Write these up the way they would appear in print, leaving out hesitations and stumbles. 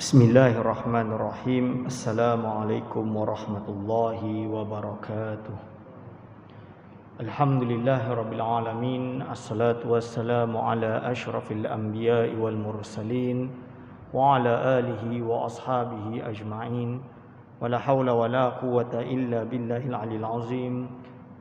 Bismillahirrahmanirrahim. Assalamualaikum warahmatullahi wabarakatuh. Alhamdulillahirabbil alamin. Assalatu wassalamu ala asyrafil anbiya'i wal mursalin wa ala alihi wa ashabihi ajma'in. Wala haula wala quwwata illa billahil aliyil azim.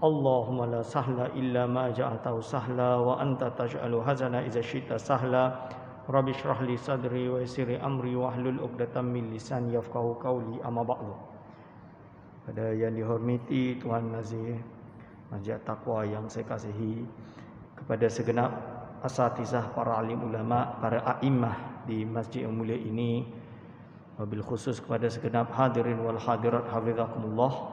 Allahumma la sahla illa ma ja'altahu sahla wa anta taj'alu hazana idza syi'ta sahla. Rabbi shrah li sadri wa yassir li amri wahlul 'uqdatam min lisani yafqahu qawli, amma ba'du. Pada yang dihormati Tuan Nazir Majlis Taqwa yang saya kasihi, kepada segenap asatizah, para alim ulama, para a'immah di masjid yang mulia ini, wabil khusus kepada segenap hadirin wal hadirat hafizakumullah.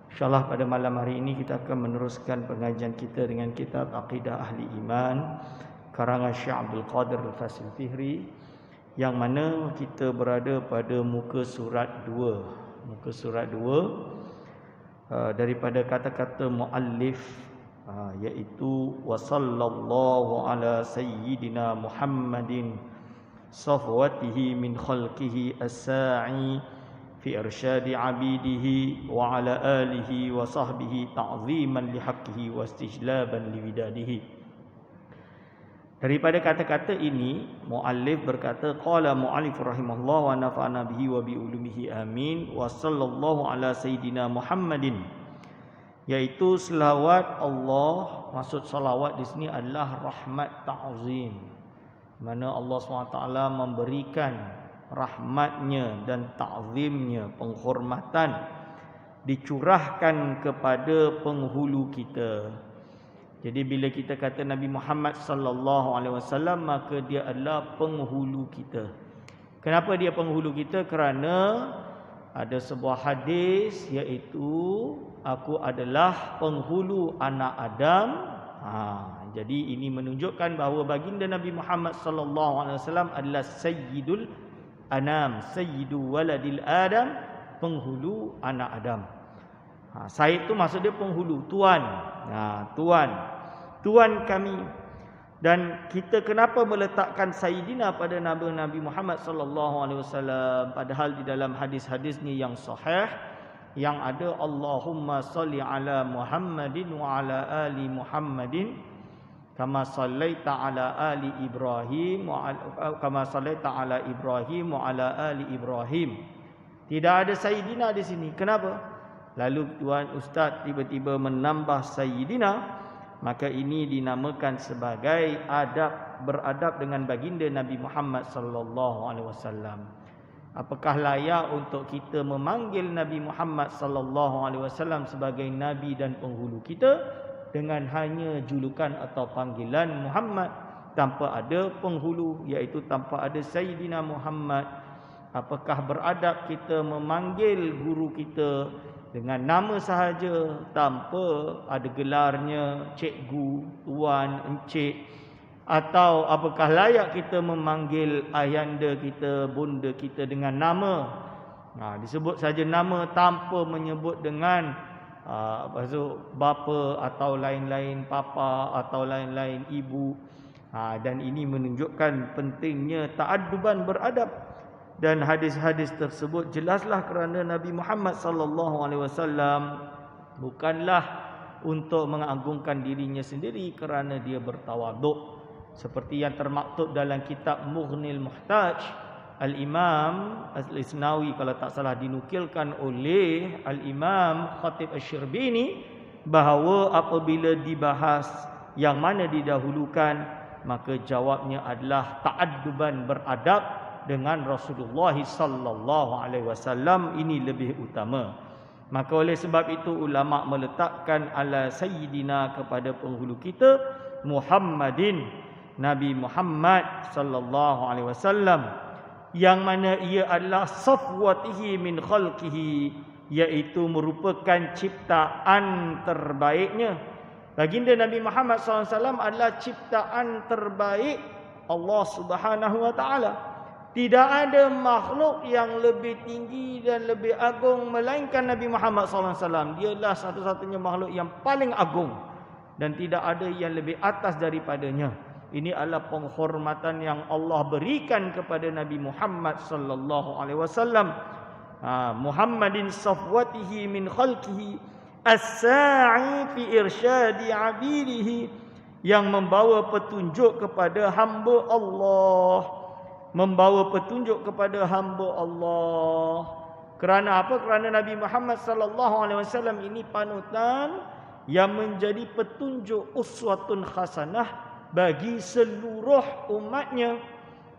InsyaAllah pada malam hari ini kita akan meneruskan pengajian kita dengan kitab Aqidah Ahli Iman karangan Syekh Abdul Qadir Al-Fasil Fihri, yang mana kita berada pada muka surat 2. Muka surat 2 daripada kata-kata muallif, iaitu wa sallallahu ala sayyidina Muhammadin safwatihi min khalqihi as-sa'i fi irsyadi abidihi wa ala alihi wa sahbihi ta'ziman li haqqihi wa istijlaban li widadihi. Daripada kata-kata ini, muallif berkata, qala muallif rahimahullah wa nafa'ana bihi wa bi ulumihi amin, wa sallallahu ala sayyidina Muhammadin, iaitu selawat Allah. Maksud salawat di sini adalah rahmat ta'zim, mana Allah SWT memberikan rahmatnya dan ta'zimnya, penghormatan, dicurahkan kepada penghulu kita. Jadi bila kita kata Nabi Muhammad sallallahu alaihi wasallam, maka dia adalah penghulu kita. Kenapa dia penghulu kita? Kerana ada sebuah hadis, iaitu aku adalah penghulu anak Adam. Jadi ini menunjukkan bahawa baginda Nabi Muhammad sallallahu alaihi wasallam adalah sayyidul anam, sayyidu waladil Adam, penghulu anak Adam. Sayyid tu maksud dia penghulu, tuan. Tuan kami. Dan kita kenapa meletakkan sayyidina pada nama Nabi Muhammad sallallahu alaihi wasallam, padahal di dalam hadis-hadisnya yang sahih yang ada Allahumma salli ala Muhammadin wa ala ali Muhammadin kama sallaita ala ali Ibrahim wa kama sallaita ala Ibrahim wa ala ali Ibrahim. Tidak ada sayyidina di sini. Kenapa? Lalu tuan ustaz tiba-tiba menambah sayyidina, maka ini dinamakan sebagai beradab dengan baginda Nabi Muhammad sallallahu alaihi wasallam. Apakah layak untuk kita memanggil Nabi Muhammad sallallahu alaihi wasallam sebagai nabi dan penghulu kita dengan hanya julukan atau panggilan Muhammad tanpa ada penghulu, iaitu tanpa ada sayyidina Muhammad? Apakah beradab kita memanggil guru kita dengan nama sahaja tanpa ada gelarnya cikgu, tuan, encik? Atau apakah layak kita memanggil ayahanda kita, bunda kita dengan nama? Disebut saja nama tanpa menyebut dengan bapa atau lain-lain, papa atau lain-lain, ibu. Dan ini menunjukkan pentingnya ta'adduban, beradab. Dan hadis-hadis tersebut jelaslah kerana Nabi Muhammad sallallahu alaihi wasallam bukanlah untuk mengagungkan dirinya sendiri kerana dia bertawaduk, seperti yang termaktub dalam kitab Mughnil Muhtaj, Al-Imam Al-Isnawi kalau tak salah dinukilkan oleh Al-Imam Khatib Asy-Syirbini, bahawa apabila dibahas yang mana didahulukan, maka jawabnya adalah ta'adduban, beradab dengan Rasulullah sallallahu alaihi wasallam, ini lebih utama. Maka oleh sebab itu ulama meletakkan ala sayyidina kepada penghulu kita Muhammadin, Nabi Muhammad sallallahu alaihi wasallam, yang mana ia adalah safwatihi min khalqihi, iaitu merupakan ciptaan terbaiknya. Baginda Nabi Muhammad sallallahu alaihi wasallam adalah ciptaan terbaik Allah Subhanahu wa taala. Tidak ada makhluk yang lebih tinggi dan lebih agung melainkan Nabi Muhammad SAW. Dia adalah satu-satunya makhluk yang paling agung dan tidak ada yang lebih atas daripadanya. Ini adalah penghormatan yang Allah berikan kepada Nabi Muhammad sallallahu alaihi wasallam. Muhammadin safwatihi min khalqihi as-sa'i fi irsyadi 'abidihi, yang membawa petunjuk kepada hamba Allah. Membawa petunjuk kepada hamba Allah. Kerana apa? Kerana Nabi Muhammad sallallahu alaihi wasallam ini panutan yang menjadi petunjuk uswatun hasanah bagi seluruh umatnya.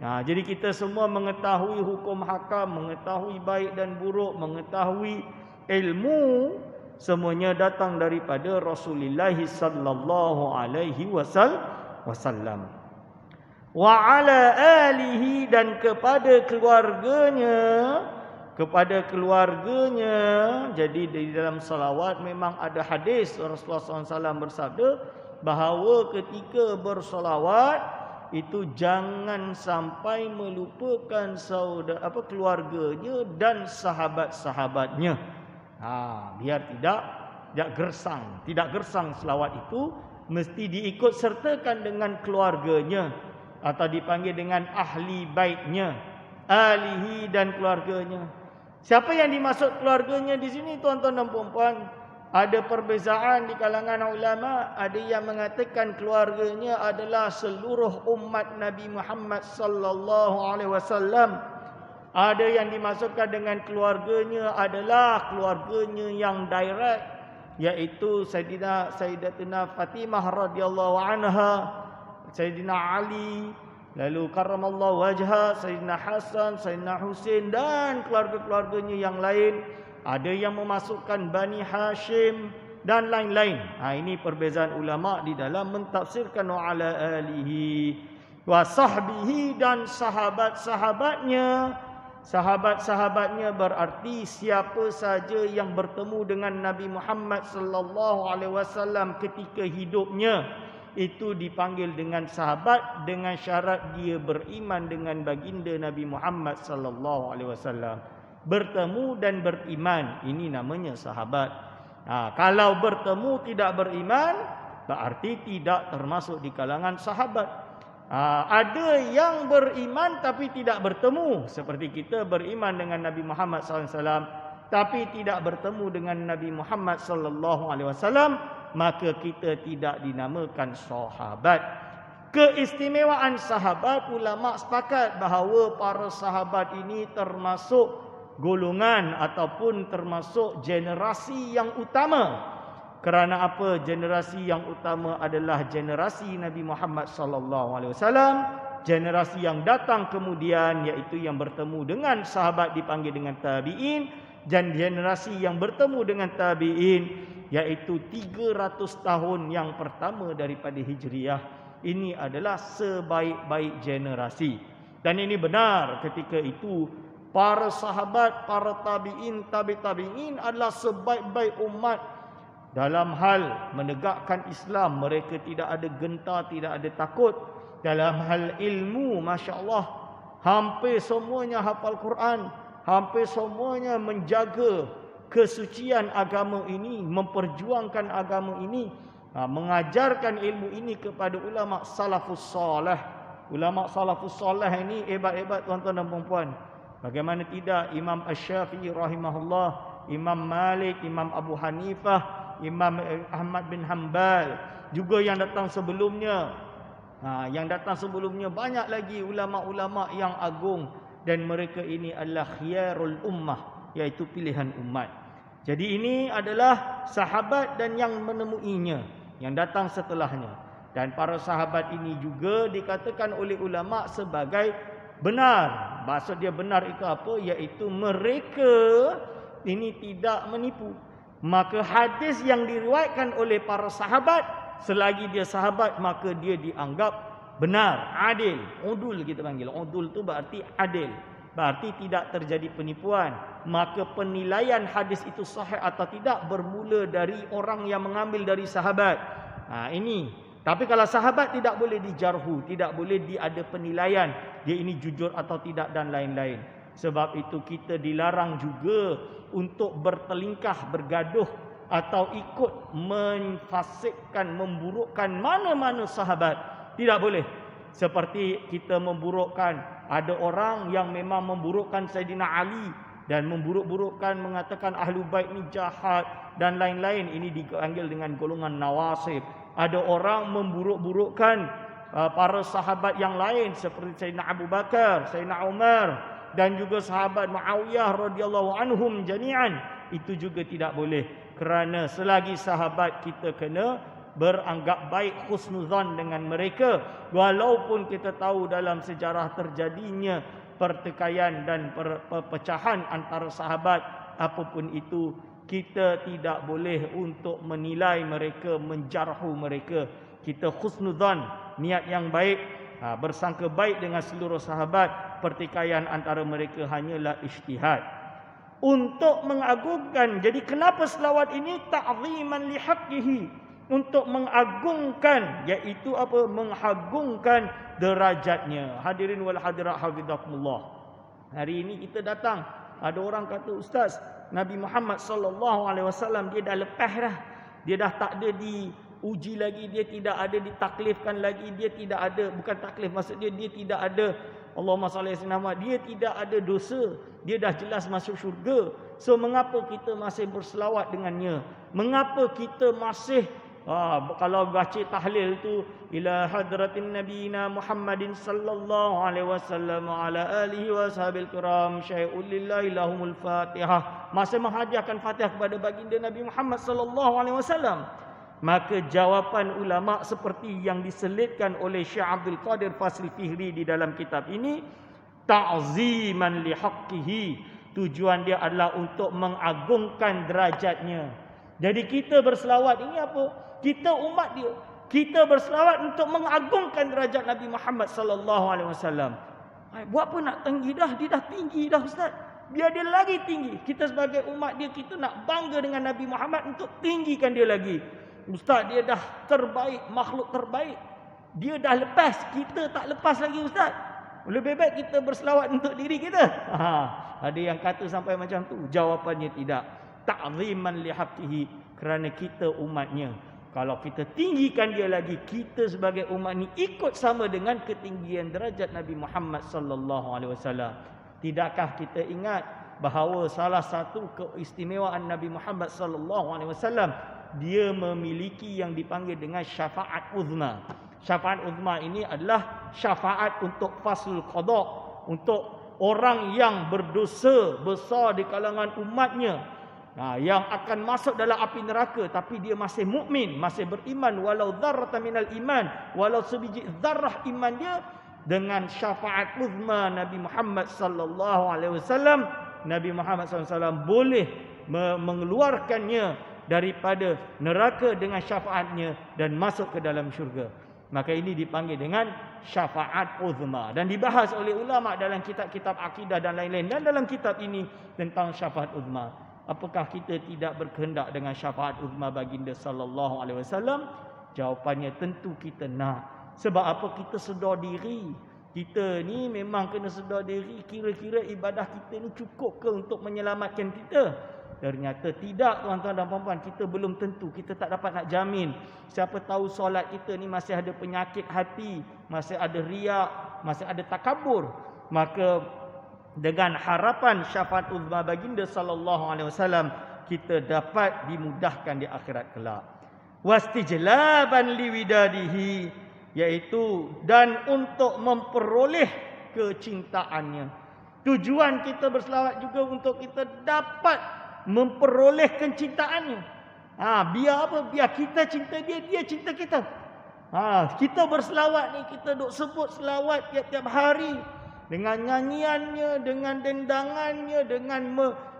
Jadi kita semua mengetahui hukum hakam, mengetahui baik dan buruk, mengetahui ilmu, semuanya datang daripada Rasulullah sallallahu alaihi wasallam. Wa ala alihi, dan kepada keluarganya. Jadi di dalam salawat memang ada hadis Rasulullah SAW bersabda bahawa ketika bersolawat itu jangan sampai melupakan keluarganya dan sahabat-sahabatnya. Biar tidak gersang selawat itu, mesti diikut sertakan dengan keluarganya, atau dipanggil dengan ahli baitnya, alihi dan keluarganya. Siapa yang dimaksud keluarganya di sini, tuan-tuan dan puan-puan? Ada perbezaan di kalangan ulama. Ada yang mengatakan keluarganya adalah seluruh umat Nabi Muhammad sallallahu alaihi wasallam. Ada yang dimaksudkan dengan keluarganya adalah keluarganya yang direct, iaitu Sayyidatina Fatimah radhiyallahu anha, Sayyidina Ali, lalu karramallahu wajha, Sayyidina Hasan, Sayyidina Husain, dan keluarga-keluarganya yang lain. Ada yang memasukkan Bani Hashim dan lain-lain. Ini perbezaan ulama di dalam mentafsirkan wa ala alihi wa sahbihi, dan sahabat-sahabatnya. Sahabat-sahabatnya berarti siapa saja yang bertemu dengan Nabi Muhammad sallallahu alaihi wasallam ketika hidupnya, itu dipanggil dengan sahabat, dengan syarat dia beriman dengan baginda Nabi Muhammad sallallahu alaihi wasallam. Bertemu dan beriman, ini namanya sahabat. Kalau bertemu tidak beriman, berarti tidak termasuk di kalangan sahabat. Ada yang beriman tapi tidak bertemu, seperti kita beriman dengan Nabi Muhammad SAW tapi tidak bertemu dengan Nabi Muhammad SAW, maka kita tidak dinamakan sahabat. Keistimewaan sahabat, ulama sepakat bahawa para sahabat ini termasuk golongan ataupun termasuk generasi yang utama. Kerana apa? Generasi yang utama adalah generasi Nabi Muhammad sallallahu alaihi wasallam. Generasi yang datang kemudian, iaitu yang bertemu dengan sahabat, dipanggil dengan tabi'in. Dan generasi yang bertemu dengan tabi'in, iaitu 300 tahun yang pertama daripada Hijriah. Ini adalah sebaik-baik generasi. Dan ini benar, ketika itu para sahabat, para tabi'in, tabi'in adalah sebaik-baik umat. Dalam hal menegakkan Islam, mereka tidak ada gentar, tidak ada takut. Dalam hal ilmu, Masya Allah, hampir semuanya hafal Quran. Hampir semuanya menjaga kesucian agama ini, memperjuangkan agama ini, mengajarkan ilmu ini kepada ulama salafus salih. Ulama salafus salih ini hebat-hebat, tuan-tuan dan puan-puan. Bagaimana tidak, Imam Asy-Syafi'i rahimahullah, Imam Malik, Imam Abu Hanifah, Imam Ahmad bin Hanbal, juga yang datang sebelumnya. Yang datang sebelumnya banyak lagi ulama-ulama yang agung, dan mereka ini adalah khiyarul ummah, iaitu pilihan umat. Jadi ini adalah sahabat dan yang menemuinya, yang datang setelahnya. Dan para sahabat ini juga dikatakan oleh ulama sebagai benar. Maksud dia benar itu apa? Iaitu mereka ini tidak menipu. Maka hadis yang diriwayatkan oleh para sahabat, selagi dia sahabat, maka dia dianggap benar, adil. Udul kita panggil. Udul itu berarti adil. Berarti tidak terjadi penipuan. Maka penilaian hadis itu sahih atau tidak bermula dari orang yang mengambil dari sahabat. Ini. Tapi kalau sahabat tidak boleh dijarhu, tidak boleh ada penilaian dia ini jujur atau tidak dan lain-lain. Sebab itu kita dilarang juga untuk bertelingkah, bergaduh atau ikut memfasikkan, memburukkan mana-mana sahabat. Tidak boleh. Seperti kita memburukkan, ada orang yang memang memburukkan Sayyidina Ali dan memburuk-burukkan, mengatakan Ahlul Bait ni jahat dan lain-lain. Ini dipanggil dengan golongan nawasib. Ada orang memburuk-burukkan para sahabat yang lain seperti Sayyidina Abu Bakar, Sayyidina Umar dan juga sahabat Muawiyah radhiyallahu anhum jami'an. Itu juga tidak boleh, kerana selagi sahabat kita kena beranggap baik, husnuzan dengan mereka, walaupun kita tahu dalam sejarah terjadinya pertikaian dan perpecahan antara sahabat. Apapun itu, kita tidak boleh untuk menilai mereka, menjarhu mereka. Kita husnuzan, niat yang baik, bersangka baik dengan seluruh sahabat. Pertikaian antara mereka hanyalah ijtihad untuk mengagungkan. Jadi kenapa selawat ini? Ta'ziman li haqqihi, untuk mengagungkan, iaitu apa? Mengagungkan derajatnya. Hadirin wal hadirat hafizakumullah. Hari ini kita datang, ada orang kata, ustaz, Nabi Muhammad sallallahu alaihi wasallam dia dah lepas dah. Dia dah tak ada diuji lagi, dia tidak ada ditaklifkan lagi, dia tidak ada, bukan taklif, maksud dia tidak ada, Allahumma salli alaihi wasallam, dia tidak ada dosa, dia dah jelas masuk syurga. So mengapa kita masih berselawat dengannya? Mengapa kita masih kalau baca tahlil tu, ila hadratin nabiyina Muhammadin sallallahu alaihi wasallam ala alihi washabil kiram syai'ul lillahi lahumul fatihah, masih menghadiahkan Fatihah kepada baginda Nabi Muhammad sallallahu alaihi wasallam. Maka jawapan ulama seperti yang diselitkan oleh Syekh Abdul Qadir Fasil Fihri di dalam kitab ini, ta'ziman li haqqihi, tujuan dia adalah untuk mengagungkan derajatnya. Jadi kita berselawat ini apa? Kita umat dia, kita berselawat untuk mengagungkan derajat Nabi Muhammad sallallahu alaihi wasallam. Buat apa nak tinggi dah? Dia dah tinggi dah, ustaz. Biar dia lagi tinggi. Kita sebagai umat dia, kita nak bangga dengan Nabi Muhammad untuk tinggikan dia lagi. Ustaz, dia dah terbaik, makhluk terbaik. Dia dah lepas, kita tak lepas lagi, ustaz. Lebih baik kita berselawat untuk diri kita. Ada yang kata sampai macam tu. Jawapannya tidak. Ta'ziman li haqqihi, kerana kita umatnya. Kalau kita tinggikan dia lagi, kita sebagai umat ni ikut sama dengan ketinggian derajat Nabi Muhammad sallallahu alaihi wasallam. Tidakkah kita ingat bahawa salah satu keistimewaan Nabi Muhammad sallallahu alaihi wasallam, dia memiliki yang dipanggil dengan syafaat uzma. Syafaat uzma ini adalah syafaat untuk faslul qada, untuk orang yang berdosa besar di kalangan umatnya, yang akan masuk dalam api neraka, tapi dia masih mukmin, masih beriman, walau dzarratan minal iman, walau sebiji zarrah iman dia. Dengan syafaat uzma Nabi Muhammad sallallahu alaihi wasallam, Nabi Muhammad sallallahu alaihi wasallam boleh mengeluarkannya daripada neraka dengan syafaatnya dan masuk ke dalam syurga. Maka ini dipanggil dengan syafaat uzma, dan dibahas oleh ulama dalam kitab-kitab akidah dan lain-lain. Dan dalam kitab ini tentang syafaat uzma, apakah kita tidak berkehendak dengan syafaat uzma baginda sallallahu alaihi wasallam? Jawapannya tentu kita nak. Sebab apa? Kita sedar diri. Kita ni memang kena sedar diri, kira-kira ibadah kita ni cukup ke untuk menyelamatkan kita? Ternyata tidak, tuan-tuan dan puan-puan. Kita belum tentu, kita tak dapat nak jamin. Siapa tahu solat kita ni masih ada penyakit hati, masih ada riak, masih ada takabur. Maka dengan harapan syafaat uzma baginda sallallahu alaihi wasallam, kita dapat dimudahkan di akhirat kelak. Wastijlaban liwidadihi, iaitu dan untuk memperoleh kecintaannya. Tujuan kita berselawat juga untuk kita dapat memperoleh kecintaannya. Biar apa? Biar kita cinta dia, dia cinta kita. Kita berselawat ni, kita duk sebut selawat tiap-tiap hari, dengan nyanyiannya, dengan dendangannya, dengan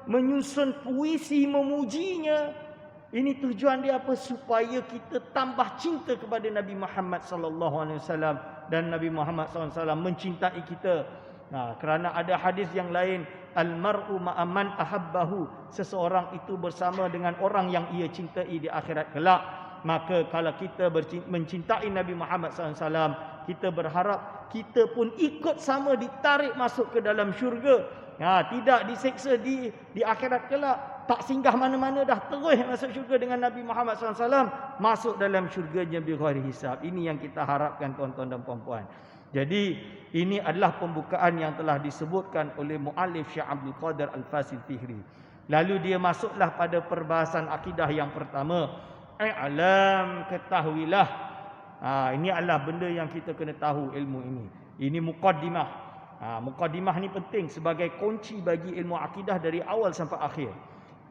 menyusun puisi memujinya. Ini tujuan dia apa? Supaya kita tambah cinta kepada Nabi Muhammad sallallahu alaihi wasallam, dan Nabi Muhammad sallallahu alaihi wasallam mencintai kita. Kerana ada hadis yang lain, al-mar'u ma'aman ahabbahu, seseorang itu bersama dengan orang yang ia cintai di akhirat kelak. Maka kalau kita mencintai Nabi Muhammad sallallahu alaihi wasallam, kita berharap kita pun ikut sama ditarik masuk ke dalam syurga. Tidak diseksa di akhirat kelak, tak singgah mana-mana, dah terus masuk syurga dengan Nabi Muhammad SAW, masuk dalam syurganya bighairi hisab. Ini yang kita harapkan, tuan-tuan dan puan-puan. Jadi ini adalah pembukaan yang telah disebutkan oleh muallif Syekh Abdul Qadir Al-Fasil Fihri. Lalu dia masuklah pada perbahasan akidah yang pertama. I'lam, ketahuilah. Ini adalah benda yang kita kena tahu ilmu ini. Ini muqaddimah. Muqaddimah ni penting sebagai kunci bagi ilmu akidah dari awal sampai akhir.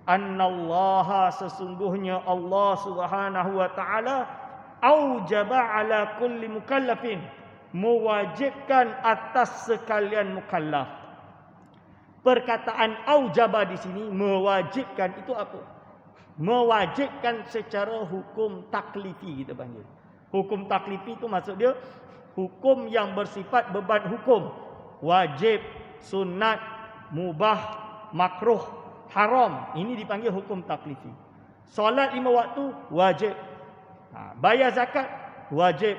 Annallaha, sesungguhnya Allah Subhanahu wa taala aujaba ala kulli mukallafin, mewajibkan atas sekalian mukallaf. Perkataan aujaba di sini mewajibkan itu apa? Mewajibkan secara hukum taklifi kita panggil. Hukum taklifi itu maksud dia hukum yang bersifat beban hukum. Wajib, sunat, mubah, makruh, haram. Ini dipanggil hukum taklifi. Solat 5 waktu wajib. Bayar zakat wajib.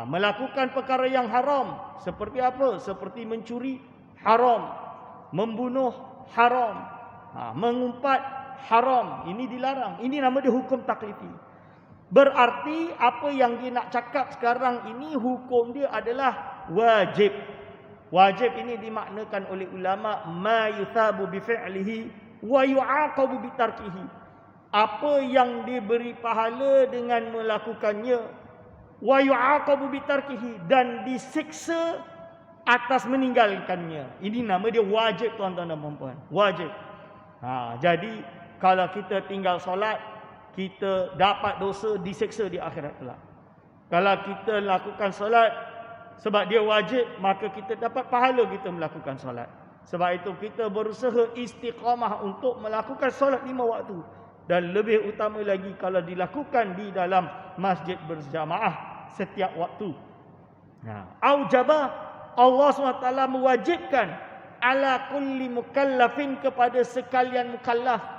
Melakukan perkara yang haram seperti apa? Seperti mencuri haram, membunuh haram, mengumpat haram. Ini dilarang. Ini nama dia hukum taklifi. Berarti apa yang dia nak cakap sekarang ini hukum dia adalah wajib. Wajib ini dimaknakan oleh ulama ma yuthabu bi fi'lihi wa yu'aqabu bi tarkihi. Apa yang diberi pahala dengan melakukannya, wa yu'aqabu bi tarkihi, dan disiksa atas meninggalkannya. Ini nama dia wajib, tuan-tuan dan puan-puan. Wajib. Jadi kalau kita tinggal solat, kita dapat dosa, disiksa di akhirat kelak. Kalau kita lakukan solat sebab dia wajib, maka kita dapat pahala kita melakukan solat. Sebab itu kita berusaha istiqamah untuk melakukan solat 5 waktu. Dan lebih utama lagi kalau dilakukan di dalam masjid berjamaah setiap waktu. Aujaba, Allah SWT mewajibkan ala kulli mukallafin, kepada sekalian mukallaf.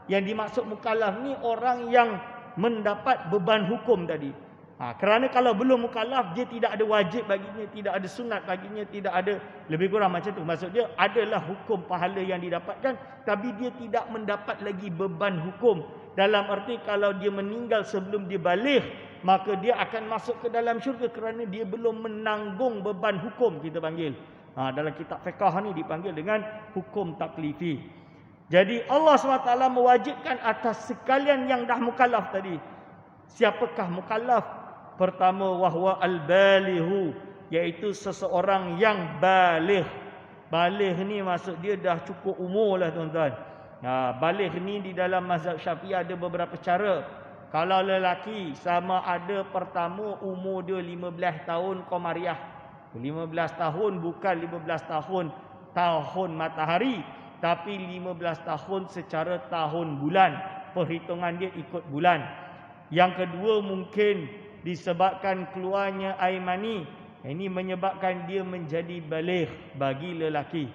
Yang dimaksud mukallaf ni orang yang mendapat beban hukum tadi. Kerana kalau belum mukallaf, dia tidak ada wajib baginya, tidak ada sunat baginya, tidak ada, lebih kurang macam tu. Maksud dia adalah hukum pahala yang didapatkan, tapi dia tidak mendapat lagi beban hukum. Dalam arti kalau dia meninggal sebelum dia baligh, maka dia akan masuk ke dalam syurga kerana dia belum menanggung beban hukum, kita panggil. Dalam kitab fiqh ni dipanggil dengan hukum taklifi. Jadi Allah SWT mewajibkan atas sekalian yang dah mukallaf tadi. Siapakah mukallaf? Pertama, wahwa al-balihu, iaitu seseorang yang baligh. Baligh ni maksud dia dah cukup umur lah, tuan-tuan. Baligh ni di dalam mazhab Syafi'i ada beberapa cara. Kalau lelaki, sama ada pertama umur dia 15 tahun Qamariah. 15 tahun bukan 15 tahun matahari, tapi 15 tahun secara tahun bulan. Perhitungan dia ikut bulan. Yang kedua, mungkin disebabkan keluarnya air mani. Ini menyebabkan dia menjadi baligh bagi lelaki.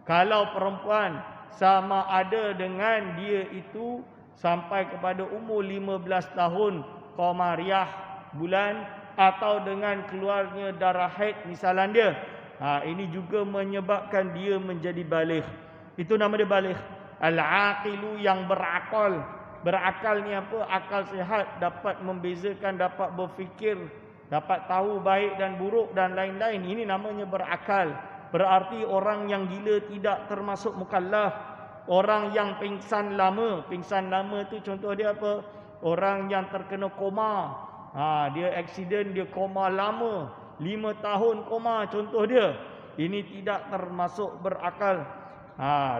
Kalau perempuan, sama ada dengan dia itu sampai kepada umur 15 tahun Qamariah bulan, atau dengan keluarnya darah haid misalan dia. Ini juga menyebabkan dia menjadi baligh. Itu nama dia baligh. Al-aqilu, yang berakal. Berakal ni apa? Akal sihat, dapat membezakan, dapat berfikir, dapat tahu baik dan buruk dan lain-lain. Ini namanya berakal. Berarti orang yang gila tidak termasuk mukallaf. Orang yang pingsan lama. Pingsan lama tu contoh dia apa? Orang yang terkena koma. Dia aksiden, dia koma lama. 5 tahun koma contoh dia. Ini tidak termasuk berakal.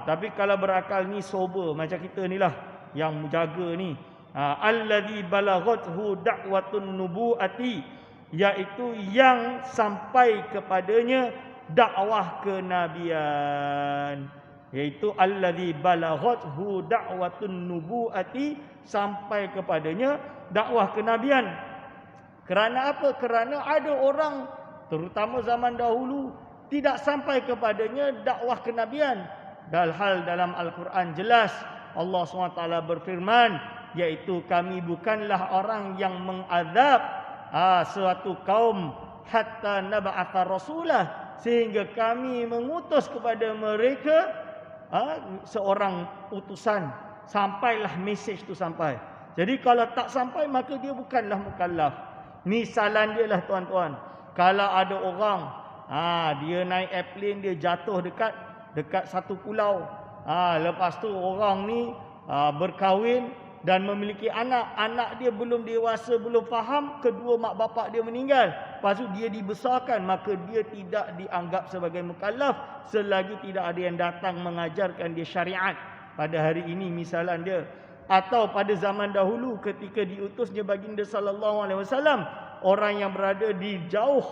Tapi kalau berakal ni sober macam kita ni lah, yang menjaga ni. Allazi balaghathu da'watun nubuati, iaitu yang sampai kepadanya dakwah kenabian. Iaitu allazi balaghathu da'watun nubuati, sampai kepadanya dakwah kenabian. Kerana apa? Kerana ada orang, terutama zaman dahulu, tidak sampai kepadanya dakwah kenabian. Dalam Al-Quran jelas Allah SWT berfirman, iaitu kami bukanlah orang yang mengazab suatu kaum hatta nab'atha rasulah, sehingga kami mengutus kepada mereka seorang utusan, sampailah mesej tu sampai. Jadi kalau tak sampai, maka dia bukanlah mukallaf. Misalan dia lah, tuan-tuan, Kalau ada orang dia naik airplane, dia jatuh dekat satu pulau. Lepas tu orang ni berkahwin dan memiliki anak dia belum dewasa, belum faham, kedua mak bapak dia meninggal. Lepas tu dia dibesarkan, maka dia tidak dianggap sebagai mukallaf selagi tidak ada yang datang mengajarkan dia syariat. Pada hari ini misalan dia, atau pada zaman dahulu ketika diutusnya baginda sallallahu alaihi wasallam, orang yang berada di jauh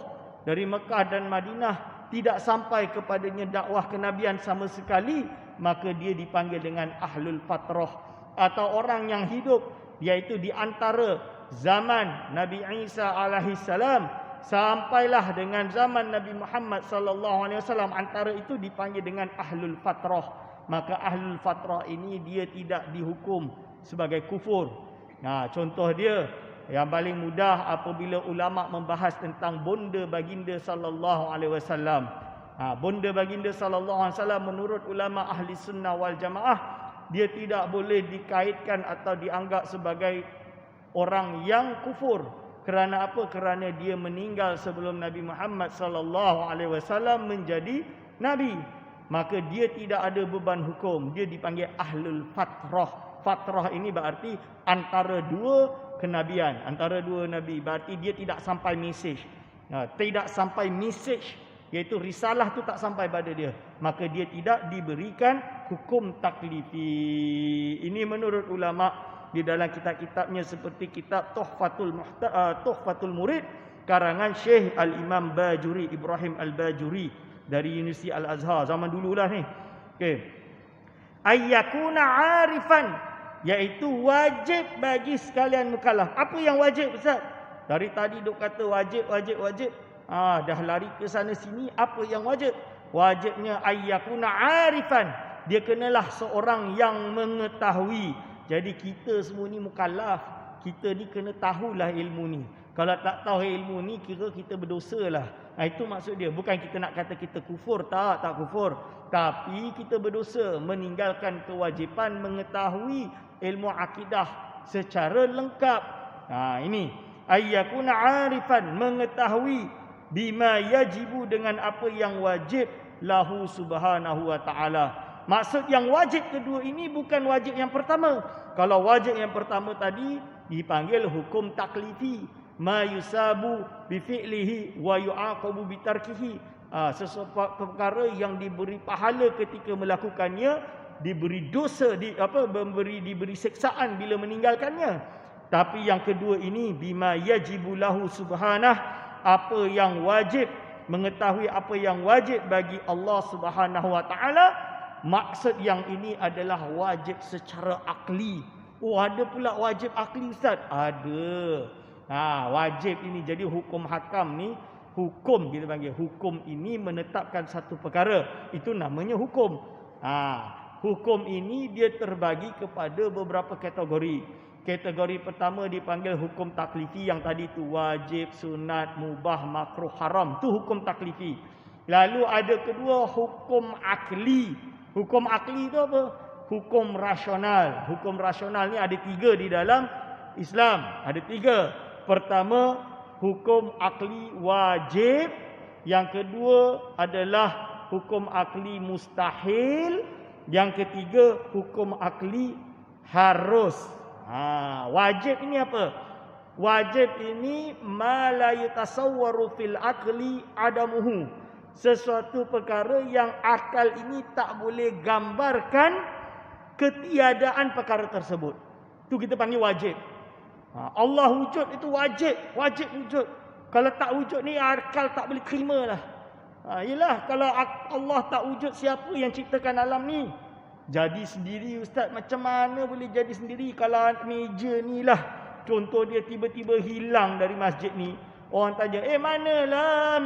dari Mekah dan Madinah tidak sampai kepadanya dakwah kenabian sama sekali, maka dia dipanggil dengan ahlul fatrah, atau orang yang hidup iaitu di antara zaman Nabi Isa alaihi salam sampailah dengan zaman Nabi Muhammad sallallahu alaihi wasallam, antara itu dipanggil dengan ahlul fatrah. Maka ahlul fatrah ini dia tidak dihukum sebagai kufur. Contoh dia yang paling mudah apabila ulama membahas tentang bonda baginda sallallahu alaihi wasallam. Bonda baginda sallallahu alaihi wasallam menurut ulama ahli sunnah wal jamaah, dia tidak boleh dikaitkan atau dianggap sebagai orang yang kufur. Kerana apa? Kerana dia meninggal sebelum Nabi Muhammad sallallahu alaihi wasallam menjadi nabi. Maka dia tidak ada beban hukum. Dia dipanggil ahlul fatrah. Fatrah ini berarti antara dua kenabian, antara dua nabi. Berarti dia tidak sampai mesej. Tidak sampai mesej, iaitu risalah tu tak sampai pada dia, maka dia tidak diberikan hukum taklifi. Ini menurut ulama di dalam kitab-kitabnya seperti kitab Tuhfatul Murid karangan Syekh Al-Imam Bajuri, Ibrahim Al-Bajuri dari Universiti Al-Azhar zaman dululah ni. Okey. Ayyakuna arifan, iaitu wajib bagi sekalian mukallaf. Apa yang wajib Ustaz? Dari tadi duk kata wajib. Dah lari ke sana sini. Apa yang wajib? Wajibnya ayyakuna arifan. Dia kenalah seorang yang mengetahui. Jadi kita semua ni mukallaf. Kita ni kena tahulah ilmu ni. Kalau tak tahu ilmu ni, kira kita berdosa lah. Itu maksud dia. Bukan kita nak kata kita kufur. Tak kufur. Tapi kita berdosa meninggalkan kewajipan mengetahui ilmu akidah secara lengkap. Ini. Ayyakuna arifan, mengetahui bima yajibu, dengan apa yang wajib lahu subhanahu wa ta'ala. Maksud yang wajib kedua ini bukan wajib yang pertama. Kalau wajib yang pertama tadi dipanggil hukum taklifi, ma yusabu bi fi'lihi wa yu'aqabu bi tarkihi. Sesuatu perkara yang diberi pahala ketika melakukannya, diberi dosa, diberi siksaan bila meninggalkannya. Tapi yang kedua ini bima yajibu lahu subhanah, apa yang wajib, mengetahui apa yang wajib bagi Allah Subhanahu wa taala. Maksud yang ini adalah wajib secara akli. Ada pula wajib akli Ustaz? Ada. Wajib ini, jadi hukum hakam ni, hukum kita panggil, hukum ini menetapkan satu perkara, itu namanya hukum. Hukum ini dia terbagi kepada beberapa kategori. Kategori pertama dipanggil hukum taklifi, yang tadi tu wajib, sunat, mubah, makruh, haram. Tu hukum taklifi. Lalu ada kedua hukum akli. Hukum akli tu apa? Hukum rasional. Hukum rasional ni ada 3 di dalam Islam. Ada 3. Pertama, hukum akli wajib. Yang kedua adalah hukum akli mustahil. Yang ketiga, hukum akli harus. Wajib ini apa? Wajib ini ma la yatasawwaru fil aqli adamuhu. Sesuatu perkara yang akal ini tak boleh gambarkan ketiadaan perkara tersebut. Tu kita panggil wajib. Allah wujud itu wajib wujud. Kalau tak wujud ni akal tak boleh terima lah. Yelah, kalau Allah tak wujud, siapa yang ciptakan alam ni? Jadi sendiri Ustaz, macam mana boleh jadi sendiri kalau meja ni lah, contoh dia tiba-tiba hilang dari masjid ni. Orang tanya, manalah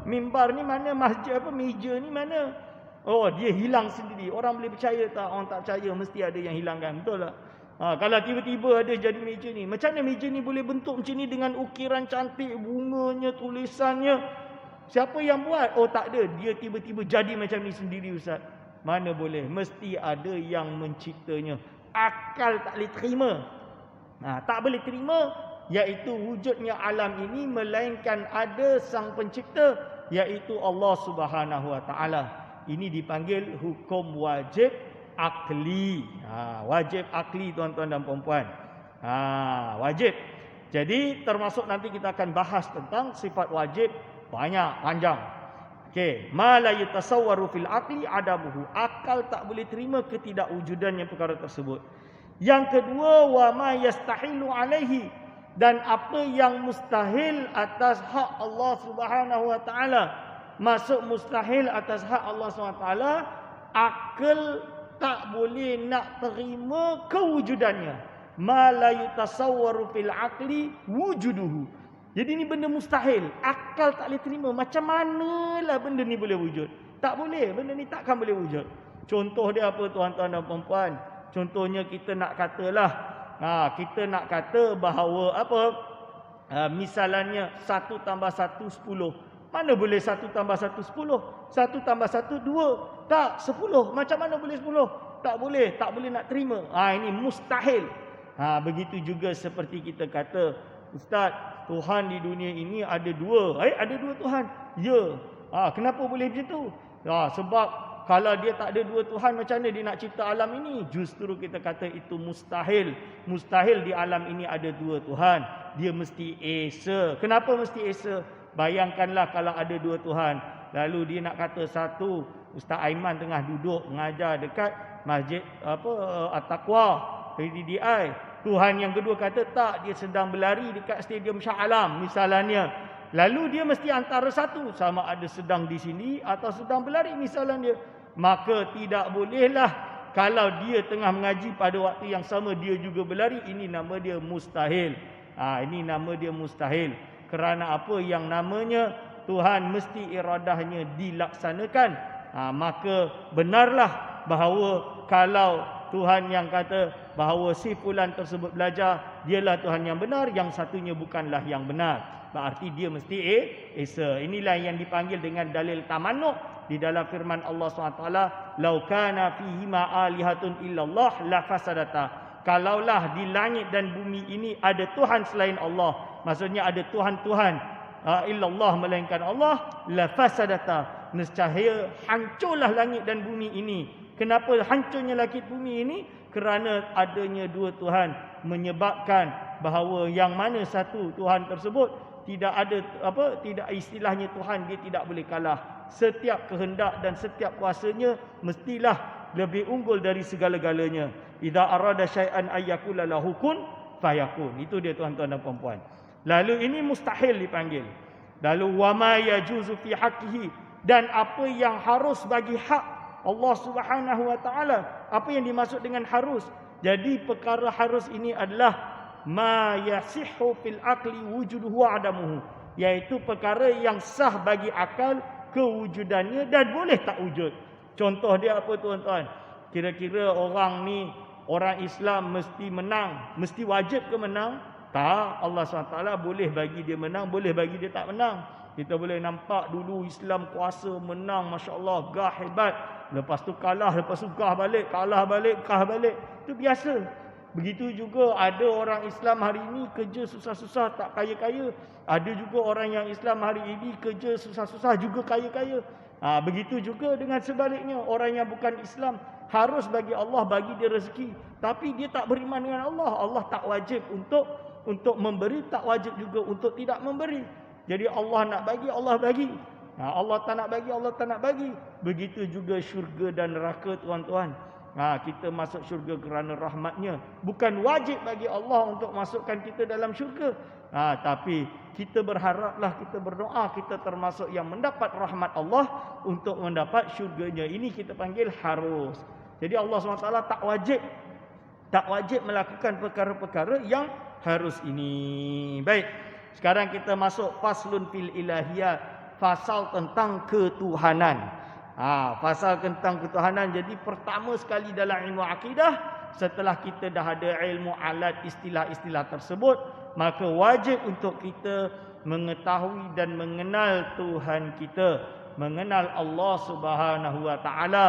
mimbar ni mana, masjid meja ni mana? Oh, dia hilang sendiri. Orang boleh percaya tak? Orang tak percaya, mesti ada yang hilangkan. Betul tak? Kalau tiba-tiba ada jadi meja ni, macam mana meja ni boleh bentuk macam ni dengan ukiran cantik, bunganya, tulisannya? Siapa yang buat? Oh, tak ada. Dia tiba-tiba jadi macam ni sendiri Ustaz. Mana boleh? Mesti ada yang menciptanya. Akal tak boleh terima. Tak boleh terima, iaitu wujudnya alam ini, melainkan ada sang pencipta, iaitu Allah Subhanahu wa taala. Ini dipanggil hukum wajib akli. Wajib akli tuan-tuan dan puan-puan. Wajib. Jadi termasuk nanti kita akan bahas tentang sifat wajib, banyak, panjang. Okey, ma la yatasawwaru fil aqli adamuhu. Akal tak boleh terima ketidakwujudannya perkara tersebut. Yang kedua, wa ma yastahilu alaihi, dan apa yang mustahil atas hak Allah Subhanahu wa taala. Masuk mustahil atas hak Allah Subhanahu wa taala, akal tak boleh nak terima kewujudannya. Ma la yatasawwaru fil aqli wujuduhu. Jadi ni benda mustahil. Akal tak boleh terima. Macam manalah benda ni boleh wujud? Tak boleh. Benda ni takkan boleh wujud. Contoh dia apa tuan-tuan dan puan-puan? Contohnya kita nak katalah. Kita nak kata bahawa apa? Misalnya 1 tambah 1, 10. Mana boleh 1 tambah 1, 10? 1 tambah 1, 2. Tak, 10. Macam mana boleh 10? Tak boleh. Tak boleh nak terima. Ini mustahil. Begitu juga seperti kita kata, Ustaz, Tuhan di dunia ini ada dua. Ada dua Tuhan. Ya. Kenapa boleh macam tu? Sebab kalau dia tak ada dua Tuhan, macam mana dia nak cipta alam ini? Justru kita kata itu mustahil. Mustahil di alam ini ada dua Tuhan. Dia mesti esa. Kenapa mesti esa? Bayangkanlah kalau ada dua Tuhan. Lalu dia nak kata satu, Ustaz Aiman tengah duduk mengajar dekat masjid At-Taqwa, PDDI. Tuhan yang kedua kata tak, dia sedang berlari dekat stadium Shah Alam misalnya. Lalu dia mesti antara satu, sama ada sedang di sini atau sedang berlari misalnya. Maka tidak bolehlah kalau dia tengah mengaji pada waktu yang sama dia juga berlari. Ini nama dia mustahil. Ini nama dia mustahil. Kerana apa? Yang namanya Tuhan mesti iradahnya dilaksanakan. Maka benarlah bahawa kalau Tuhan yang kata bahawa si fulan tersebut belajar, dialah Tuhan yang benar, yang satunya bukanlah yang benar. Berarti dia mesti esa. Inilah yang dipanggil dengan dalil tamannuq di dalam firman Allah SWT. Lau kana fihi ma alihatun illallah la fasadata. Kalaulah di langit dan bumi ini ada Tuhan selain Allah, maksudnya ada Tuhan-Tuhan illallah melainkan Allah, la fasadata. Nescaya hancurlah langit dan bumi ini. Kenapa hancurnya langit bumi ini? Kerana adanya dua Tuhan menyebabkan bahawa yang mana satu Tuhan tersebut tidak ada tidak istilahnya Tuhan, dia tidak boleh kalah. Setiap kehendak dan setiap kuasanya mestilah lebih unggul dari segala-galanya. Idza arada syai'an ayyakula lahu kun fayakun. Itu dia tuan-tuan dan puan-puan. Lalu ini mustahil dipanggil. Lalu wama yajuzu fi haqqihi, dan apa yang harus bagi hak Allah Subhanahu wa taala. Apa yang dimaksud dengan harus? Jadi perkara harus ini adalah ma yasihhu fil aqli wujuduhu wa adamuhu, iaitu perkara yang sah bagi akal kewujudannya dan boleh tak wujud. Contoh dia apa tuan-tuan? Kira-kira orang ni, orang Islam mesti menang, mesti wajib ke menang? Tak, Allah SWT boleh bagi dia menang, boleh bagi dia tak menang. Kita boleh nampak dulu Islam kuasa menang, masya-Allah, gah hebat. Lepas tu kalah, lepas tu gah balik, kalah balik, gah balik. Itu biasa. Begitu juga ada orang Islam hari ini kerja susah-susah tak kaya-kaya. Ada juga orang yang Islam hari ini kerja susah-susah juga kaya-kaya. Begitu juga dengan sebaliknya, orang yang bukan Islam harus bagi Allah bagi dia rezeki, tapi dia tak beriman dengan Allah. Allah tak wajib untuk memberi, tak wajib juga untuk tidak memberi. Jadi Allah nak bagi, Allah bagi. Allah tak nak bagi, Allah tak nak bagi. Begitu juga syurga dan neraka tuan-tuan. Kita masuk syurga kerana rahmatnya. Bukan wajib bagi Allah untuk masukkan kita dalam syurga. Tapi kita berharaplah, kita berdoa, kita termasuk yang mendapat rahmat Allah untuk mendapat syurganya. Ini kita panggil harus. Jadi Allah SWT tak wajib melakukan perkara-perkara yang harus ini. Baik, sekarang kita masuk faslun fil ilahiyat, fasal tentang ketuhanan. Fasal tentang ketuhanan. Jadi pertama sekali dalam ilmu akidah, setelah kita dah ada ilmu alat istilah-istilah tersebut, maka wajib untuk kita mengetahui dan mengenal Tuhan kita, mengenal Allah Subhanahu wa taala.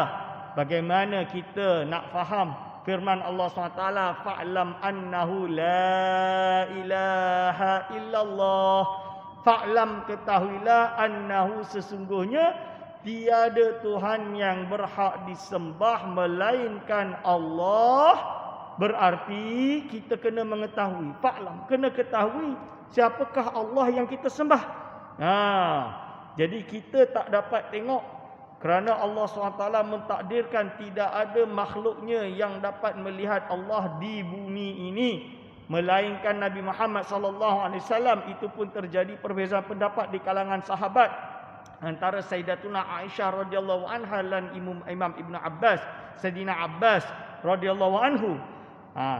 Bagaimana kita nak faham firman Allah SWT, fa'lam annahu la ilaha illallah. Fa'lam, ketahuilah, annahu, sesungguhnya tiada Tuhan yang berhak disembah melainkan Allah. Berarti kita kena mengetahui, fa'lam, kena ketahui siapakah Allah yang kita sembah. Jadi kita tak dapat tengok, kerana Allah SWT mentakdirkan tidak ada makhluknya yang dapat melihat Allah di bumi ini, melainkan Nabi Muhammad SAW. Itu pun terjadi perbezaan pendapat di kalangan sahabat, antara Sayyidatuna Aisyah radhiyallahu anha dan Imam Ibn Abbas, Sayyidina Abbas radhiyallahu anhu.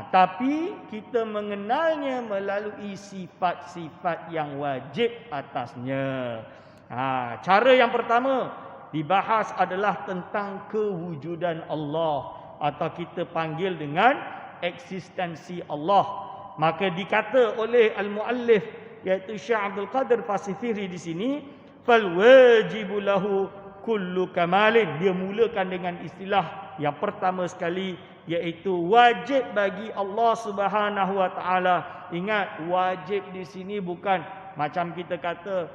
Tapi kita mengenalnya melalui sifat-sifat yang wajib atasnya. Cara yang pertama dibahas adalah tentang kewujudan Allah, atau kita panggil dengan eksistensi Allah. Maka dikata oleh al-muallif, iaitu Syekh Abdul Qadir Pasifiri di sini, fal wajibu lahu kullu kamalin. Dia mulakan dengan istilah yang pertama sekali, iaitu wajib bagi Allah Subhanahu wa taala. Ingat, wajib di sini bukan macam kita kata,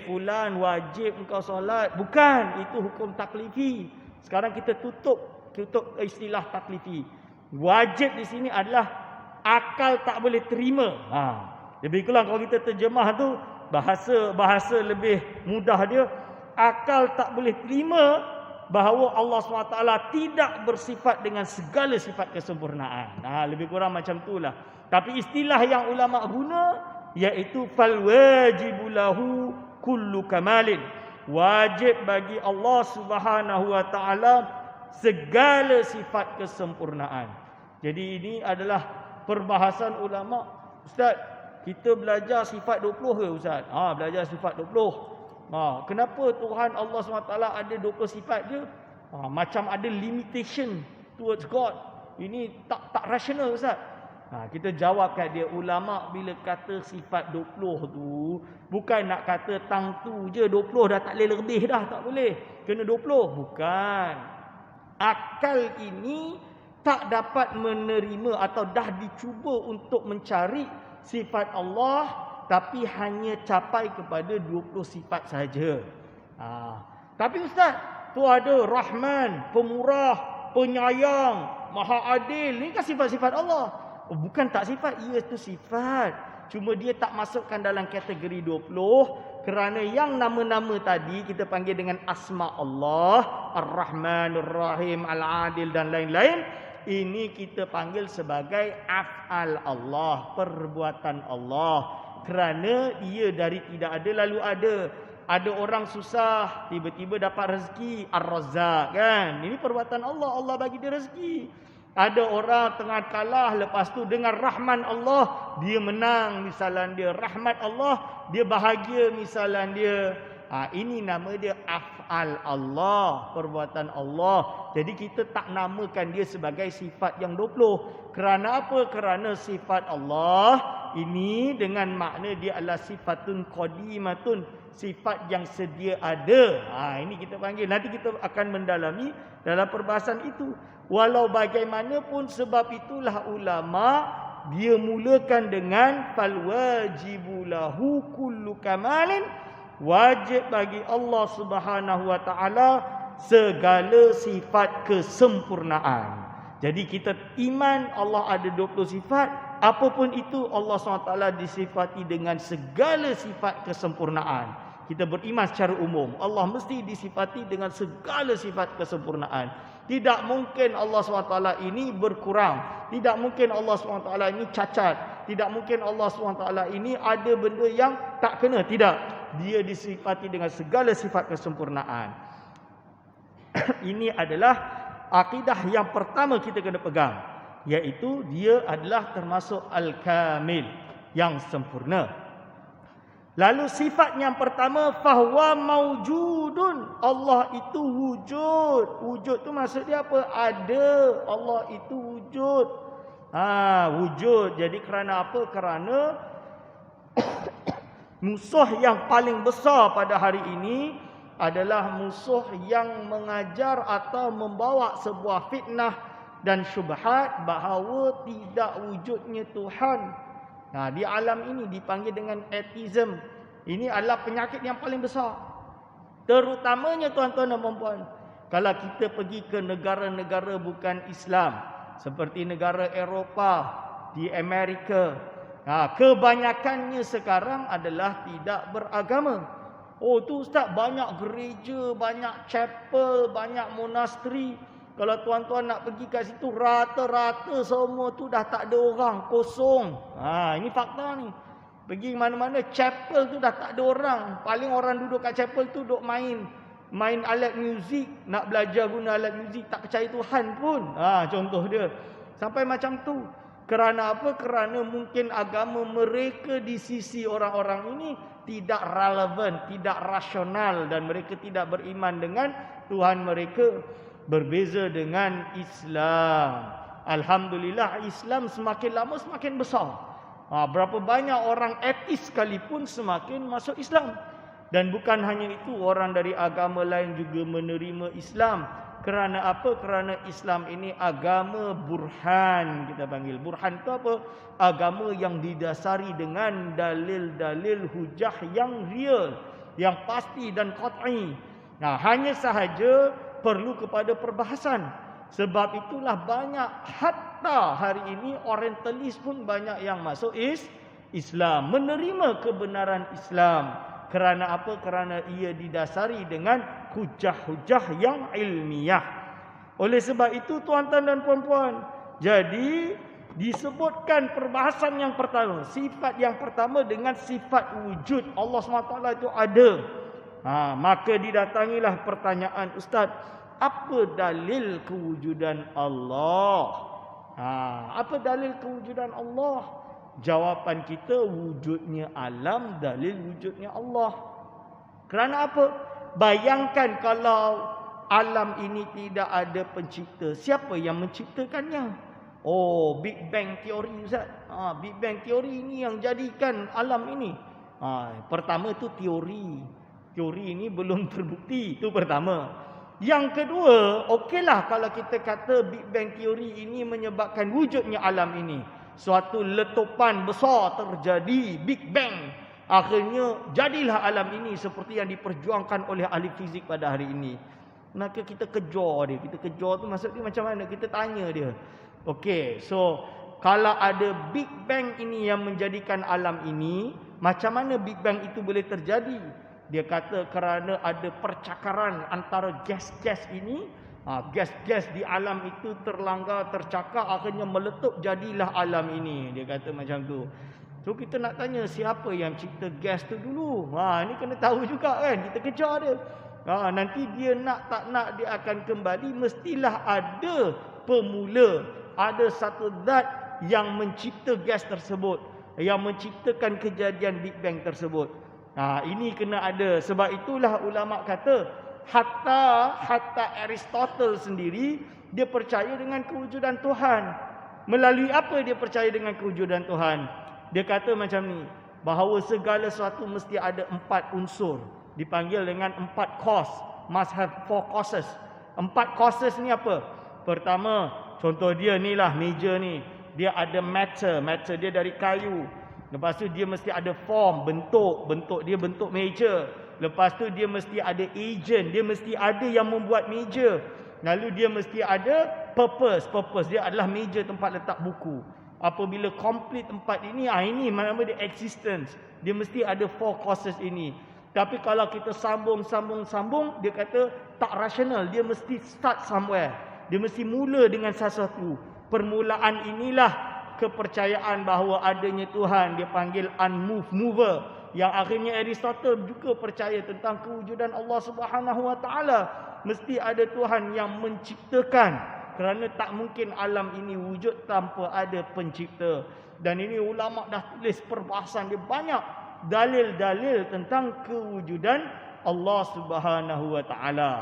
fulan wajib engkau solat. Bukan, itu hukum taklifi. Sekarang kita tutup istilah taklifi. Wajib di sini adalah akal tak boleh terima. Lebih kurang kalau kita terjemah tu, bahasa lebih mudah dia, akal tak boleh terima bahawa Allah SWT tidak bersifat dengan segala sifat kesempurnaan. Lebih kurang macam itulah. Tapi istilah yang ulama guna, iaitu fal wajibu lahu kullu kamalin. Wajib bagi Allah Subhanahu wa taala segala sifat kesempurnaan. Jadi ini adalah perbahasan ulama. Ustaz, kita belajar sifat 20 ke Ustaz? Belajar sifat 20. Kenapa Tuhan Allah SWT ada 20 sifat je? Macam ada limitation towards God. Ini tak rasional Ustaz. Kita jawab kat dia, ulama bila kata sifat 20 tu, bukan nak kata tang tu je 20 dah tak boleh lebih dah, tak boleh. Kena 20. Bukan. Akal ini tak dapat menerima atau dah dicuba untuk mencari sifat Allah, tapi hanya capai kepada 20 sifat saja. Tapi Ustaz, tu ada Rahman, Pemurah, Penyayang, Maha Adil. Ini kan sifat-sifat Allah. Bukan tak sifat, ia itu sifat. Cuma dia tak masukkan dalam kategori 20, kerana yang nama-nama tadi kita panggil dengan asma Allah, Ar-Rahman, Ar-Rahim, Al-Adil dan lain-lain. Ini kita panggil sebagai af'al Allah, perbuatan Allah. Kerana ia dari tidak ada lalu ada. Ada orang susah, tiba-tiba dapat rezeki, Ar-Razzaq kan. Ini perbuatan Allah, Allah bagi dia rezeki. Ada orang tengah kalah, lepas tu dengan rahman Allah dia menang, misalan dia. Rahmat Allah dia bahagia, misalan dia. Ini nama dia af'al Allah, perbuatan Allah. Jadi kita tak namakan dia sebagai sifat yang 20. Kerana apa? Kerana sifat Allah ini dengan makna dia adalah sifatun qadimatun, sifat yang sedia ada. Ini kita panggil. Nanti kita akan mendalami dalam perbahasan itu. Walau bagaimanapun, sebab itulah ulama dia mulakan dengan fal wajibu lahu kullu kamalin. Wajib bagi Allah Subhanahu wa taala segala sifat kesempurnaan. Jadi kita iman Allah ada 20 sifat, apapun itu Allah SWT disifati dengan segala sifat kesempurnaan. Kita beriman secara umum Allah mesti disifati dengan segala sifat kesempurnaan. Tidak mungkin Allah SWT ini berkurang, tidak mungkin Allah SWT ini cacat, tidak mungkin Allah SWT ini ada benda yang tak kena. Tidak, dia disifati dengan segala sifat kesempurnaan. Ini adalah akidah yang pertama kita kena pegang, iaitu dia adalah termasuk al-kamil, yang sempurna. Lalu sifat yang pertama, fahuwa maujudun. Allah itu wujud. Wujud tu maksud dia apa? Ada. Allah itu wujud. Wujud. Jadi kerana apa? Kerana musuh yang paling besar pada hari ini adalah musuh yang mengajar atau membawa sebuah fitnah dan syubhat bahawa tidak wujudnya Tuhan. Di alam ini dipanggil dengan atheism. Ini adalah penyakit yang paling besar. Terutamanya tuan-tuan dan puan-puan, kalau kita pergi ke negara-negara bukan Islam, seperti negara Eropah, di Amerika, kebanyakannya sekarang adalah tidak beragama. Oh tu ustaz, banyak gereja, banyak chapel, banyak monasteri. Kalau tuan-tuan nak pergi kat situ, rata-rata semua tu dah tak ada orang, kosong. Ini fakta ni. Pergi mana-mana chapel tu dah tak ada orang. Paling orang duduk kat chapel tu duduk main alat muzik, nak belajar guna alat muzik, tak percaya Tuhan pun. Contoh dia. Sampai macam tu. Kerana apa? Kerana mungkin agama mereka di sisi orang-orang ini tidak relevan, tidak rasional, dan mereka tidak beriman dengan Tuhan mereka. Berbeza dengan Islam. Alhamdulillah, Islam semakin lama semakin besar. Berapa banyak orang ateis sekalipun semakin masuk Islam. Dan bukan hanya itu, orang dari agama lain juga menerima Islam. Kerana apa? Kerana Islam ini agama burhan, kita panggil. Burhan itu apa? Agama yang didasari dengan dalil-dalil hujah yang real, yang pasti dan qat'i. Hanya sahaja perlu kepada perbahasan. Sebab itulah banyak, hatta hari ini orientalis pun banyak yang masuk Islam, menerima kebenaran Islam. Kerana apa? Kerana ia didasari dengan hujah-hujah yang ilmiah. Oleh sebab itu tuan-tuan dan puan-puan, jadi disebutkan perbahasan yang pertama, sifat yang pertama dengan sifat wujud Allah SWT itu ada. Maka didatangilah pertanyaan, ustaz, apa dalil kewujudan Allah? Apa dalil kewujudan Allah? Jawapan kita, wujudnya alam, dalil wujudnya Allah. Kerana apa? Bayangkan kalau alam ini tidak ada pencipta, siapa yang menciptakannya? Big Bang Theory, ustaz. Big Bang Theory ini yang jadikan alam ini. Pertama tu teori. Teori ini belum terbukti, itu pertama. Yang kedua, okeylah kalau kita kata Big Bang Theory ini menyebabkan wujudnya alam ini. Suatu letupan besar terjadi, Big Bang. Akhirnya jadilah alam ini seperti yang diperjuangkan oleh ahli fizik pada hari ini. Maka kita kejar dia. Kita kejar tu maksud dia macam mana? Kita tanya dia. Okey, so kalau ada Big Bang ini yang menjadikan alam ini, macam mana Big Bang itu boleh terjadi? Dia kata kerana ada percakaran antara gas-gas ini. Gas-gas di alam itu terlanggar, tercakar, akhirnya meletup, jadilah alam ini. Dia kata macam tu. So kita nak tanya, siapa yang cipta gas tu dulu? Ini kena tahu juga kan. Kita kejar dia. Nanti dia nak tak nak dia akan kembali, mestilah ada pemula. Ada satu zat yang mencipta gas tersebut, yang menciptakan kejadian Big Bang tersebut. Ini kena ada. Sebab itulah ulama kata, hatta Aristotle sendiri dia percaya dengan kewujudan Tuhan. Melalui apa dia percaya dengan kewujudan Tuhan? Dia kata macam ni, bahawa segala sesuatu mesti ada 4 unsur. Dipanggil dengan 4 cause. Must have 4 causes. 4 causes ni apa? Pertama, contoh dia ni lah, meja ni. Dia ada matter. Matter dia dari kayu. Lepas tu dia mesti ada form, bentuk. Bentuk dia bentuk meja. Lepas tu dia mesti ada agent. Dia mesti ada yang membuat meja. Lalu dia mesti ada purpose. Purpose dia adalah meja tempat letak buku. Apabila complete 4 ini, ini nama dia existence. Dia mesti ada 4 causes ini. Tapi kalau kita sambung, dia kata tak rasional. Dia mesti start somewhere. Dia mesti mula dengan sesuatu. Permulaan inilah kepercayaan bahawa adanya Tuhan. Dia panggil unmoved mover. Yang akhirnya Aristotle juga percaya tentang kewujudan Allah Subhanahu Wa Taala. Mesti ada Tuhan yang menciptakan. Kerana tak mungkin alam ini wujud tanpa ada pencipta. Dan ini ulama dah tulis perbahasan dia banyak. Dalil-dalil tentang kewujudan Allah Subhanahu Wa Taala.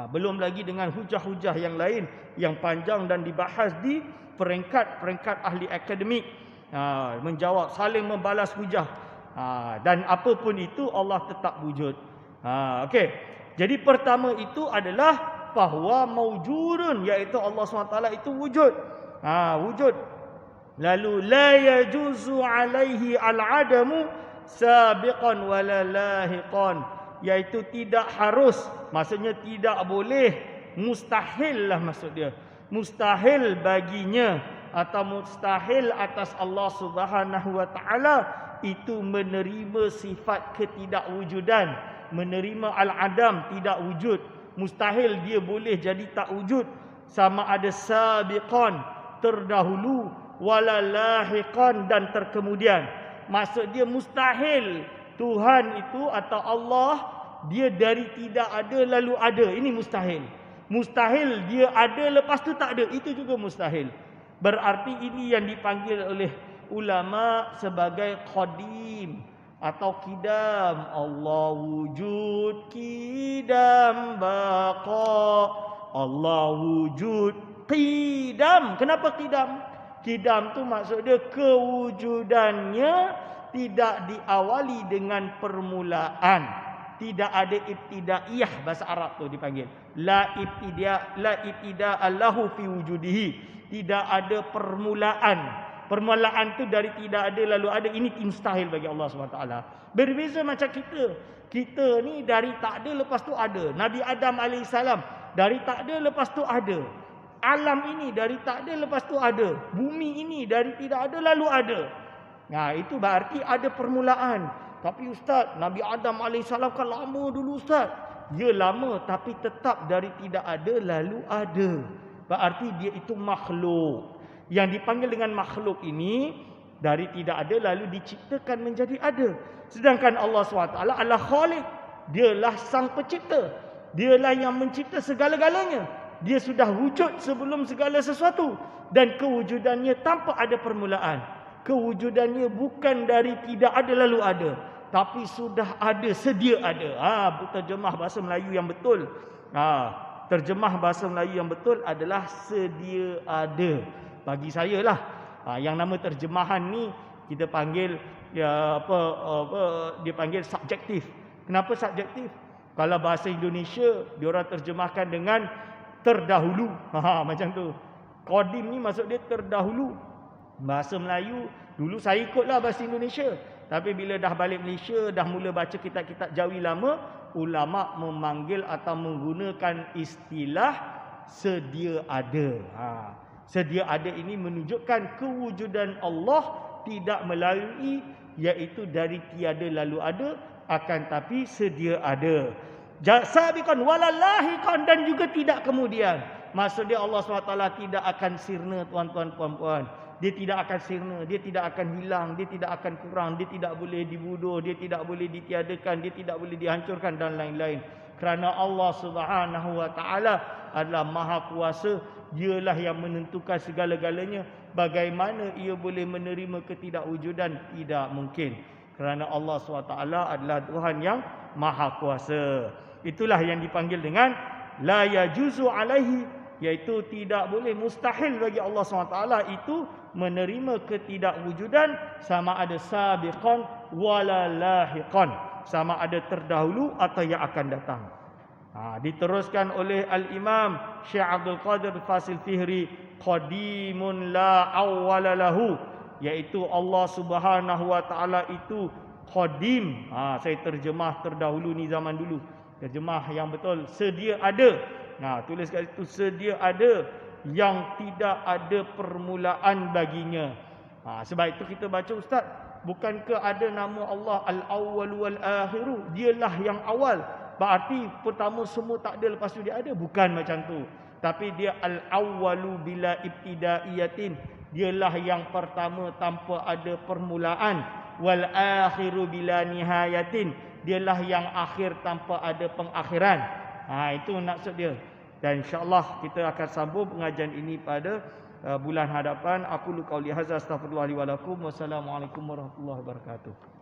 Belum lagi dengan hujah-hujah yang lain yang panjang dan dibahas di peringkat ahli akademik. Menjawab, saling membalas hujah. Dan apapun itu Allah tetap wujud. Okey. Jadi pertama itu adalah fahuwa mawjudun, iaitu Allah SWT itu wujud. Wujud. Lalu la yajuzu alaihi al-adamu sabiqan wala lahiqan, iaitu tidak harus, maksudnya tidak boleh, mustahil lah maksud dia. Mustahil baginya atau mustahil atas Allah Subhanahu wa taala itu menerima sifat ketidakwujudan, menerima al-adam, tidak wujud. Mustahil dia boleh jadi tak wujud, sama ada sabiqan, terdahulu, wala lahiqan, dan terkemudian. Maksud dia mustahil Tuhan itu atau Allah dia dari tidak ada lalu ada. Ini mustahil. Mustahil dia ada lepas tu tak ada. Itu juga mustahil. Berarti ini yang dipanggil oleh ulama sebagai qadim atau kidam. Allah wujud, kidam, baqa. Allah wujud, qidam. Kenapa qidam? Qidam tu maksud dia kewujudannya tidak diawali dengan permulaan. Tidak ada ibtidaiyah, bahasa Arab tu dipanggil. La ibtida'a lahu fi wujudihi. Tidak ada permulaan. Permulaan tu dari tidak ada lalu ada. Ini mustahil bagi Allah SWT. Berbeza macam kita. Kita ni dari tak ada lepas tu ada. Nabi Adam AS dari tak ada lepas tu ada. Alam ini dari tak ada lepas tu ada. Bumi ini dari tidak ada lalu ada. Itu berarti ada permulaan. Tapi Ustaz, Nabi Adam AS kan lama dulu Ustaz. Ya lama, tapi tetap dari tidak ada lalu ada. Berarti dia itu makhluk. Yang dipanggil dengan makhluk ini dari tidak ada lalu diciptakan menjadi ada. Sedangkan Allah SWT adalah Khaliq. Dialah sang pencipta. Dialah yang mencipta segala-galanya. Dia sudah wujud sebelum segala sesuatu. Dan kewujudannya tanpa ada permulaan. Kewujudannya bukan dari tidak ada lalu ada. Tapi sudah ada, sedia ada. Terjemah bahasa Melayu yang betul. Terjemah bahasa Melayu yang betul adalah sedia ada. Bagi saya lah. Yang nama terjemahan ni kita panggil dia panggil subjektif. Kenapa subjektif? Kalau bahasa Indonesia diorang terjemahkan dengan terdahulu. Macam tu. Qadim ni maksud dia terdahulu. Bahasa Melayu dulu saya ikutlah bahasa Indonesia. Tapi bila dah balik Malaysia, dah mula baca kitab-kitab Jawi lama, ulama memanggil atau menggunakan istilah sedia ada. Sedia ada ini menunjukkan kewujudan Allah tidak melalui, iaitu dari tiada lalu ada, akan tapi sedia ada. Sabiqan walalahiqan, dan juga tidak kemudian. Maksudnya Allah SWT tidak akan sirna, tuan-tuan puan-puan. Dia tidak akan sirna, dia tidak akan hilang, dia tidak akan kurang, dia tidak boleh dibunuh, dia tidak boleh ditiadakan, dia tidak boleh dihancurkan dan lain-lain. Kerana Allah Subhanahu wa taala adalah Maha Kuasa, dialah yang menentukan segala-galanya. Bagaimana ia boleh menerima ketidakwujudan? Tidak mungkin. Kerana Allah SWT adalah Tuhan yang Maha Kuasa. Itulah yang dipanggil dengan la yajuzu alaihi, iaitu tidak boleh, mustahil bagi Allah SWT itu menerima ketidakwujudan, sama ada sabiqan wala lahiqan, sama ada terdahulu atau yang akan datang. Diteruskan oleh Al-Imam Syekh Abdul Qadir Fasil Fihri, qadimun la awwala lahu, iaitu Allah Subhanahu wa taala itu qadim. Saya terjemah terdahulu ni zaman dulu. Terjemah yang betul, sedia ada. Tulis kat situ sedia ada, yang tidak ada permulaan baginya. Sebab itu kita baca, Ustaz, bukankah ada nama Allah Al-Awwal wal-Akhiru? Dialah yang awal. Berarti pertama semua tak ada, lepas tu dia ada. Bukan macam tu. Tapi dia Al-Awwalu bila ibtidaiyatin. Dialah yang pertama tanpa ada permulaan. Wal-Akhiru bila nihayatin. Dialah yang akhir tanpa ada pengakhiran. Itu maksud dia. Dan insya-Allah kita akan sambung pengajian ini pada bulan hadapan. Aku qauli hadza, astaghfirullah li wa lakum. Wassalamualaikum warahmatullahi wabarakatuh.